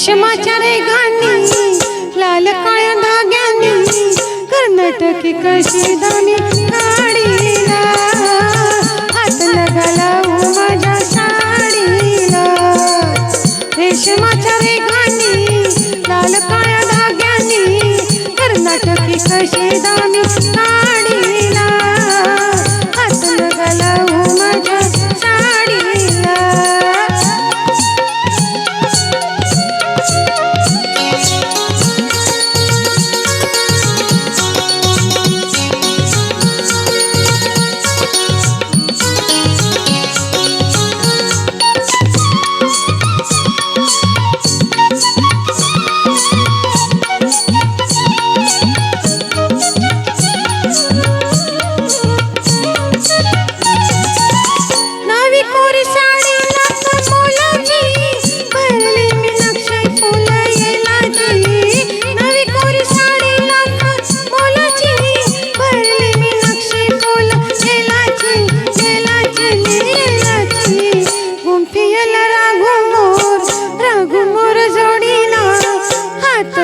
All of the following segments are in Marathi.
रेशमाच्या रेघांनी लाल काळ्या धाग्यांनी कर्नाटकी कशी दामी साडीला हात लगालावू माझ्या साडीला रेशमाच्या रेघांनी लाल काळ्या धाग्यांनी कर्नाटकी कशी दामी साडीला हात लगालावू माझ्या साडीला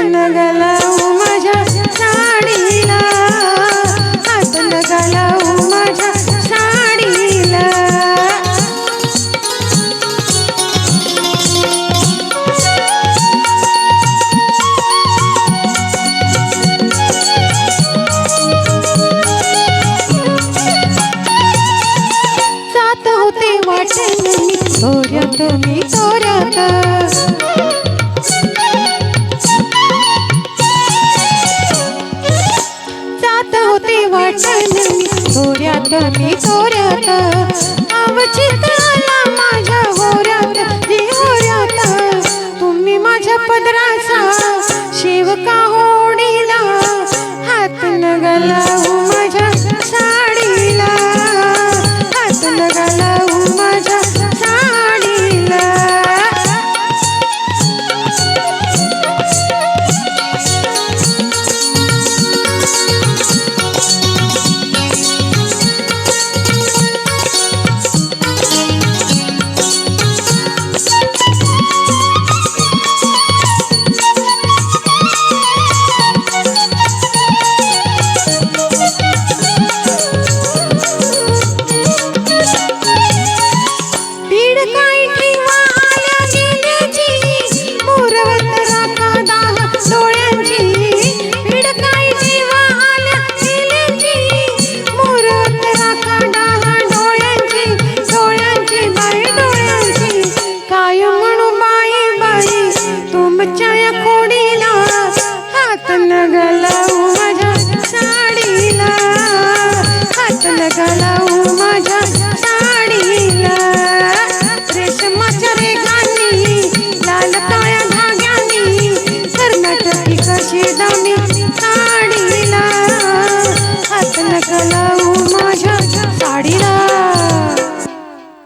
लगालावू माझ्या साडीला हात लगालावू माझ्या साडीला जात होते वाटेने मी तोऱ्यात वाटण मी तोऱ्यात अवचित